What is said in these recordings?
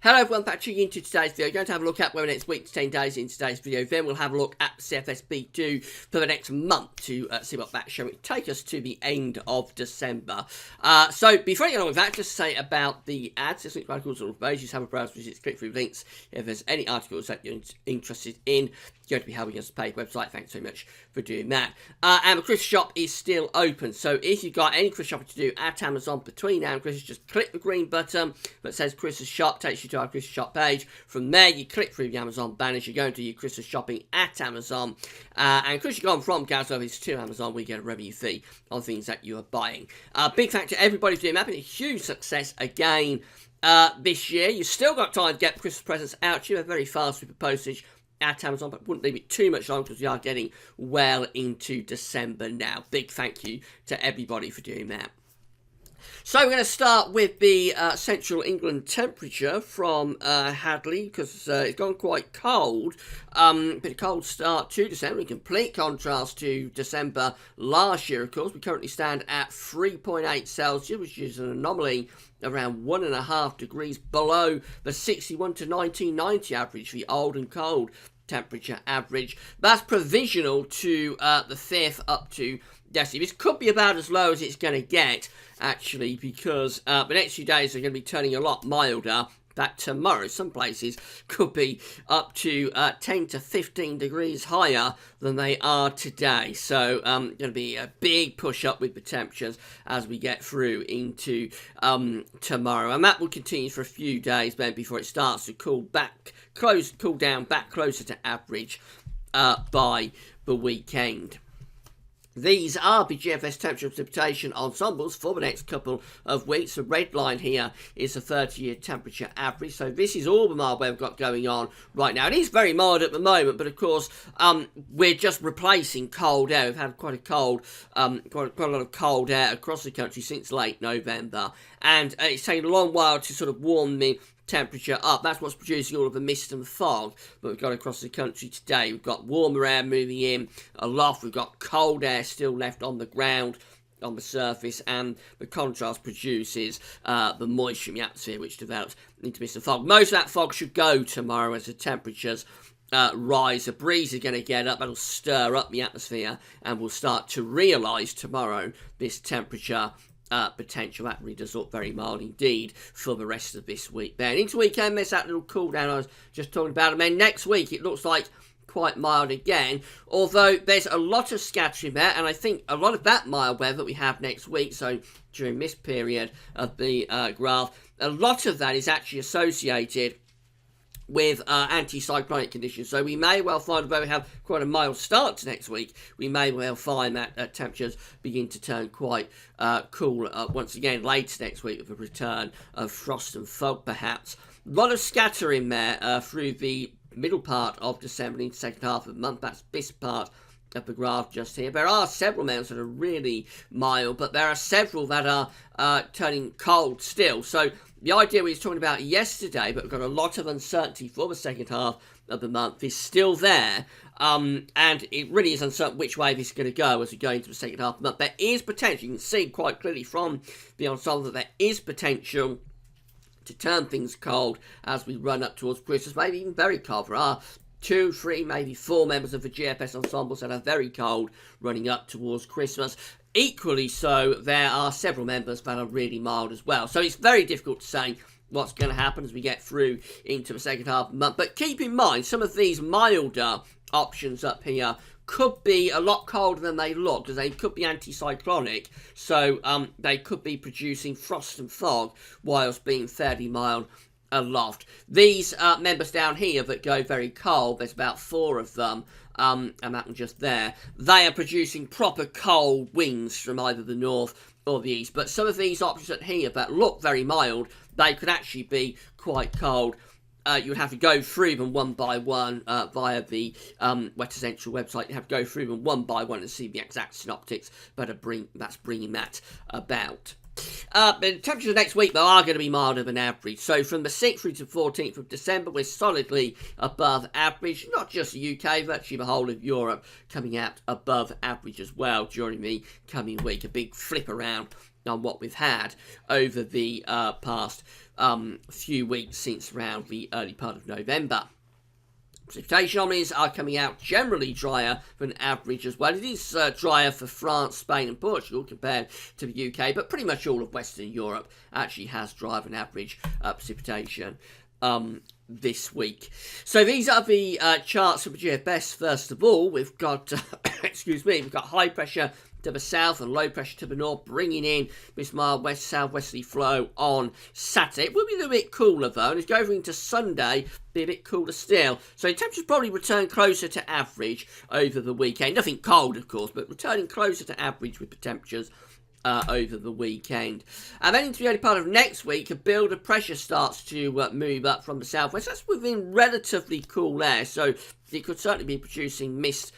Hello everyone, back to you into today's video. We're going to have a look at where the next week to 10 days in today's video. Then we'll have a look at CFSB2 for the next month to see what that's showing. Take us to the end of December. So before I get on with that, just to say about the ads. This week's articles on all pages. Have a browse, visit, click through links. If there's any articles that you're interested in, going to be helping us paid website. Thanks so much for doing that. And the Christmas shop is still open. So if you've got any Christmas shopping to do at Amazon between now and Christmas, just click the green button that says Christmas shop, takes you to our Christmas shop page. From there, you click through the Amazon banners, you go into your Christmas shopping at Amazon. And because you've gone from Gal Service to Amazon, we get a revenue fee on things that you are buying. Big thank you to everybody for doing that. Been a huge success again this year. You've still got time to get Christmas presents out to you. They're very fast with the postage at Amazon, but wouldn't leave it too much longer because we are getting well into December now. Big thank you to everybody for doing that. So we're going to start with the central England temperature from Hadley, because it's gone quite cold. Bit of cold start to December, in complete contrast to December last year, of course. We currently stand at 3.8 Celsius, which is an anomaly around 1.5 degrees below the 61 to 1990 average, the old and cold temperature average. That's provisional to the 5th up to yesterday. This could be about as low as it's going to get, actually, because the next few days are going to be turning a lot milder. That tomorrow, some places could be up to 10 to 15 degrees higher than they are today. So, going to be a big push up with the temperatures as we get through into tomorrow. And that will continue for a few days then before it starts to cool down back closer to average by the weekend. These are the GFS temperature precipitation ensembles for the next couple of weeks. The red line here is the 30-year temperature average. So this is all the mild weather we've got going on right now. It is very mild at the moment, but of course, we're just replacing cold air. We've had quite a lot of cold air across the country since late November. And it's taken a long while to sort of warm the temperature up. That's what's producing all of the mist and fog that we've got across the country today. We've got warmer air moving in aloft. We've got cold air still left on the ground, on the surface, and the contrast produces the moisture in the atmosphere, which develops into mist and fog. Most of that fog should go tomorrow as the temperatures rise. The breeze is going to get up. That'll stir up the atmosphere, and we'll start to realise tomorrow this temperature potential. That really does look very mild indeed for the rest of this week. Then into weekend, there's that little cool down I was just talking about. And then next week, it looks like quite mild again, although there's a lot of scattering there, and I think a lot of that mild weather that we have next week, so during this period of the graph, a lot of that is actually associated with anticyclonic conditions. So we may well find, although we have quite a mild start to next week, we may well find that temperatures begin to turn quite cool once again later next week with a return of frost and fog perhaps. A lot of scattering there through the middle part of December into the second half of the month. That's this part of the graph just here. There are several amounts that are really mild, but there are several that are turning cold still. So the idea we were talking about yesterday, but we've got a lot of uncertainty for the second half of the month, is still there. And it really is uncertain which way this is going to go as we go into the second half of the month. There is potential, you can see quite clearly from the ensemble that there is potential to turn things cold as we run up towards Christmas, maybe even very cold. There are 2, 3, maybe 4 members of the GFS ensembles that are very cold running up towards Christmas. Equally so, there are several members that are really mild as well. So it's very difficult to say what's going to happen as we get through into the second half of the month. But keep in mind, some of these milder options up here could be a lot colder than they look, because they could be anticyclonic. So they could be producing frost and fog whilst being fairly mild aloft. These members down here that go very cold, there's about 4 of them, and that one just there, they are producing proper cold winds from either the north or the east. But some of these options at here that look very mild, they could actually be quite cold. You would have to go through them one by one via the Wetter Central website. You have to go through them one by one and see the exact synoptics that's bringing that about. The temperatures next week, though, are going to be milder than average. So from the 6th through to 14th of December, we're solidly above average. Not just the UK, but actually the whole of Europe coming out above average as well during the coming week. A big flip around on what we've had over the past few weeks since around the early part of November. Precipitation anomalies are coming out generally drier than average as well. It is drier for France, Spain and Portugal compared to the UK, but pretty much all of Western Europe actually has drier than average precipitation this week. So these are the charts from GFS. First of all, we've got, we've got high pressure to the south and low pressure to the north, bringing in this mild west-southwesterly flow on Saturday. It will be a little bit cooler though, and as we go into Sunday, be a bit cooler still. So temperatures probably return closer to average over the weekend. Nothing cold, of course, but returning closer to average with the temperatures over the weekend. And then into the early part of next week, a build of pressure starts to move up from the southwest. That's within relatively cool air, so it could certainly be producing mist,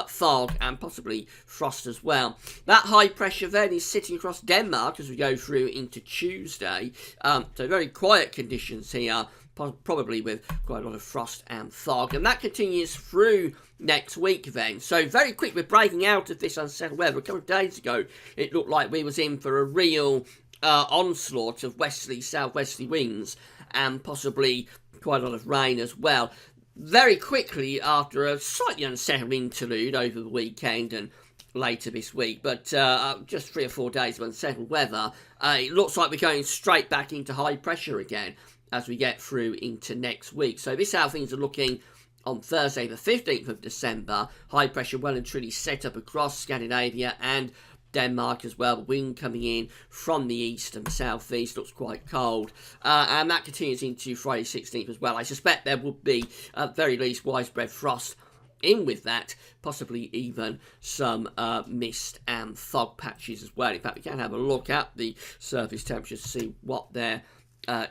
fog and possibly frost as well. That high pressure then is sitting across Denmark as we go through into Tuesday. So very quiet conditions here, probably with quite a lot of frost and fog, and that continues through next week then. So very quick, we're breaking out of this unsettled weather. A couple of days ago it looked like we was in for a real onslaught of westerly, southwesterly winds and possibly quite a lot of rain as well. Very quickly, after a slightly unsettled interlude over the weekend and later this week, but just 3 or 4 days of unsettled weather, it looks like we're going straight back into high pressure again as we get through into next week. So this is how things are looking on Thursday the 15th of December. High pressure well and truly set up across Scandinavia and Denmark as well. Wind coming in from the east and southeast, looks quite cold, and that continues into Friday 16th as well. I suspect there would be at very least widespread frost in with that, possibly even some mist and fog patches as well. In fact, we can have a look at the surface temperatures to see what they're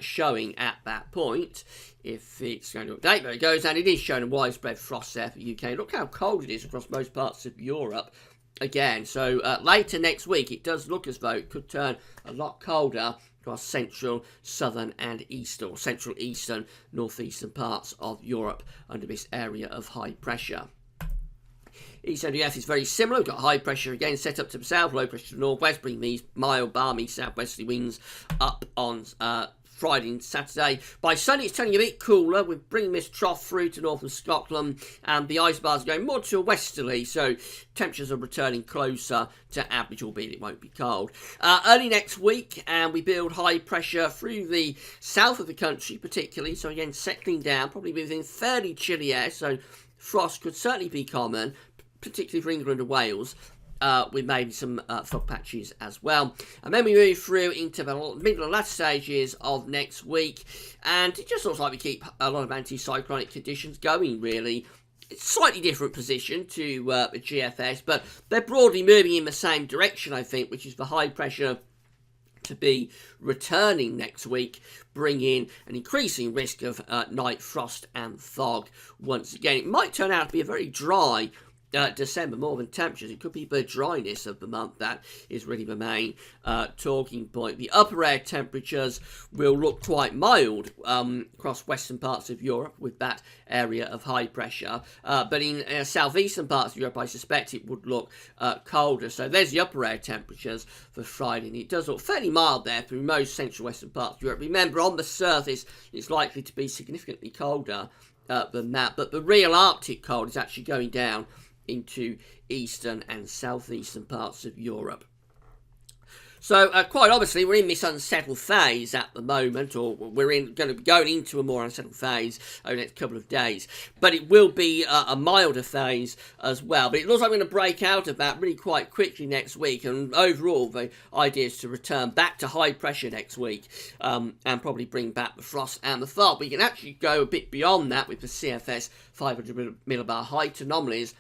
showing at that point. If it's going to update, there it goes, and it is showing a widespread frost there for the UK. Look how cold it is across most parts of Europe again. So later next week, it does look as though it could turn a lot colder across central, southern and eastern, or central, eastern, northeastern parts of Europe under this area of high pressure. ECMWF is very similar. We've got high pressure again set up to the south, low pressure to the northwest, bringing these mild, balmy southwesterly winds up on Friday and Saturday. By Sunday, it's turning a bit cooler. We're bringing this trough through to northern Scotland, and the ice bars are going more to a westerly, so temperatures are returning closer to average, albeit it won't be cold. Early next week, and we build high pressure through the south of the country, particularly, so again, settling down, probably within fairly chilly air, so frost could certainly be common, particularly for England and Wales, with maybe some fog patches as well. And then we move through into the middle and latter stages of next week, and it just looks like we keep a lot of anticyclonic conditions going, really. It's a slightly different position to the GFS, but they're broadly moving in the same direction, I think, which is the high pressure to be returning next week, bringing an increasing risk of night frost and fog once again. It might turn out to be a very dry December, more than temperatures. It could be the dryness of the month that is really the main talking point. The upper air temperatures will look quite mild across western parts of Europe with that area of high pressure, but in southeastern parts of Europe I suspect it would look colder. So there's the upper air temperatures for Friday, and it does look fairly mild there through most central western parts of Europe. Remember, on the surface it's likely to be significantly colder than that, but the real Arctic cold is actually going down into eastern and southeastern parts of Europe. So quite obviously we're in this unsettled phase at the moment, or we're going to be going into a more unsettled phase over the next couple of days, but it will be a milder phase as well. But it looks like we're going to break out of that really quite quickly next week, and overall the idea is to return back to high pressure next week, and probably bring back the frost and the fog. We can actually go a bit beyond that with the CFS 500 millibar height anomalies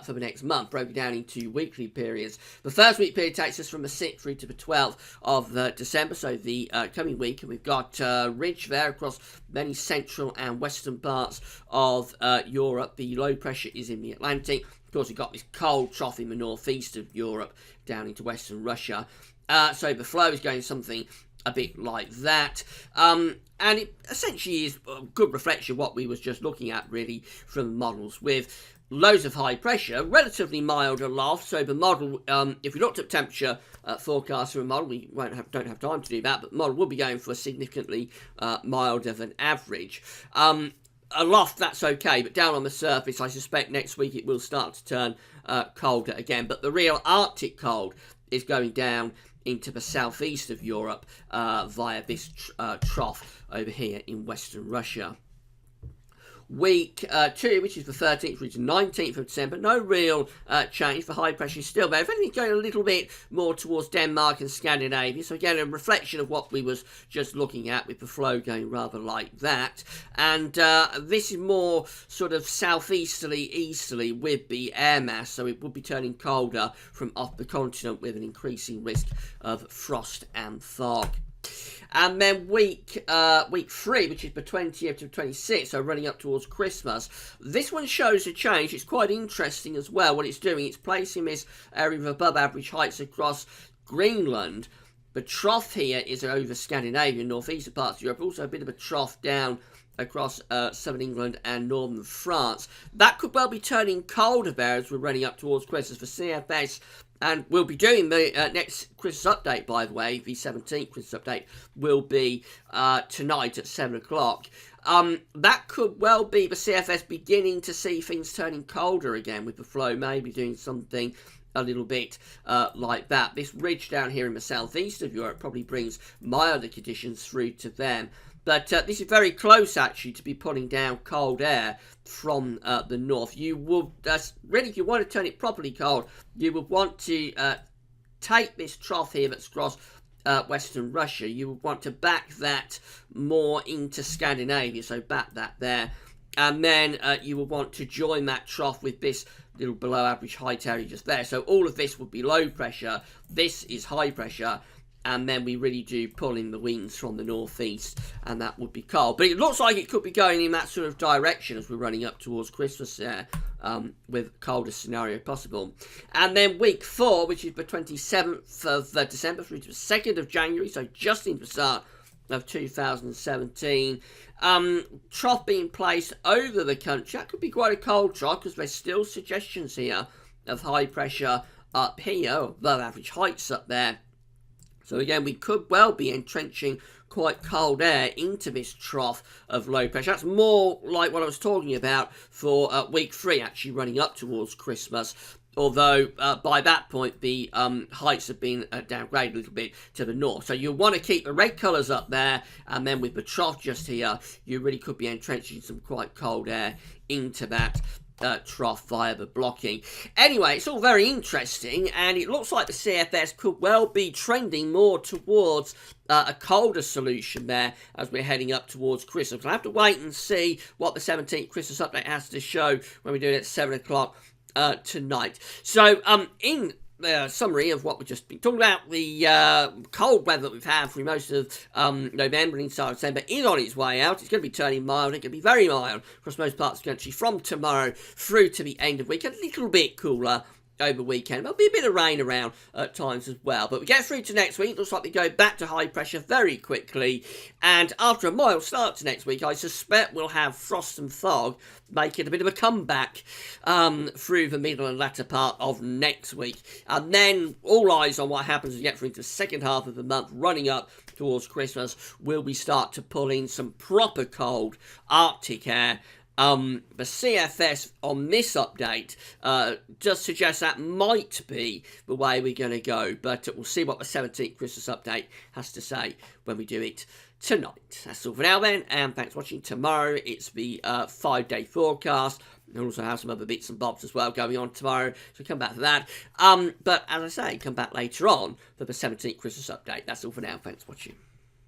for the next month, broken down into weekly periods. The first week period takes us from the 6th through to the 12th of December, so the coming week, and we've got ridge there across many central and western parts of Europe. The low pressure is in the Atlantic. Of course, we've got this cold trough in the northeast of Europe down into western Russia. So the flow is going something a bit like that. And it essentially is a good reflection of what we was just looking at, really, from the models, with loads of high pressure, relatively mild aloft. So the model, if we looked at temperature forecast for a model, we don't have time to do that, but the model will be going for a significantly milder than average. Aloft, that's okay, but down on the surface, I suspect next week it will start to turn colder again. But the real Arctic cold is going down into the southeast of Europe via this trough over here in Western Russia. Week 2, which is the 13th through to 19th of December, no real change. The high pressure is still there. If anything, going a little bit more towards Denmark and Scandinavia. So again, a reflection of what we was just looking at, with the flow going rather like that. And this is more sort of southeasterly, easterly with the air mass. So it will be turning colder from off the continent, with an increasing risk of frost and fog. And then week 3, which is the 20th to 26th, so running up towards Christmas. This one shows a change. It's quite interesting as well. What it's doing, it's placing this area of above average heights across Greenland. The trough here is over Scandinavia, northeastern parts of Europe. Also a bit of a trough down across southern England and northern France. That could well be turning colder there as we're running up towards Christmas for CFS. And we'll be doing the next Christmas update, by the way. The 17th Christmas update will be tonight at 7 o'clock. That could well be the CFS beginning to see things turning colder again, with the flow maybe doing something a little bit like that. This ridge down here in the southeast of Europe probably brings milder conditions through to them. But this is very close, actually, to be pulling down cold air from the north. You would, really, if you want to turn it properly cold, you would want to take this trough here that's across Western Russia. You would want to back that more into Scandinavia, so back that there. And then you would want to join that trough with this little below average height area just there. So all of this would be low pressure. This is high pressure. And then we really do pull in the winds from the northeast, and that would be cold. But it looks like it could be going in that sort of direction as we're running up towards Christmas there, with coldest scenario possible. And then week 4, which is the 27th of December through to the 2nd of January, so just into the start of 2017. Trough being placed over the country. That could be quite a cold trough, because there's still suggestions here of high pressure up here, above average heights up there. So again, we could well be entrenching quite cold air into this trough of low pressure. That's more like what I was talking about for week 3, actually running up towards Christmas. Although by that point the heights have been downgraded a little bit to the north. So you want to keep the red colours up there, and then with the trough just here, you really could be entrenching some quite cold air into that trough via the blocking. Anyway, it's all very interesting, and it looks like the CFS could well be trending more towards a colder solution there as we're heading up towards Christmas. We'll have to wait and see what the 17th Christmas update has to show when we do it at 7 o'clock tonight. So, in summary of what we've just been talking about, the cold weather that we've had for most of November and inside December is on its way out. It's going to be turning mild. It's going to be very mild across most parts of the country from tomorrow through to the end of the week. A little bit cooler over the weekend. There'll be a bit of rain around at times as well. But we get through to next week. It looks like we go back to high pressure very quickly. And after a mild start to next week, I suspect we'll have frost and fog making a bit of a comeback through the middle and latter part of next week. And then all eyes on what happens as we get through to the second half of the month, running up towards Christmas, will we start to pull in some proper cold Arctic air. The CFS on this update does suggest that might be the way we're going to go, but we'll see what the 17th Christmas update has to say when we do it tonight. That's all for now then, and thanks for watching. Tomorrow it's the 5-day forecast. We'll also have some other bits and bobs as well going on tomorrow, so come back to that. But as I say, come back later on for the 17th Christmas update. That's all for now. Thanks for watching.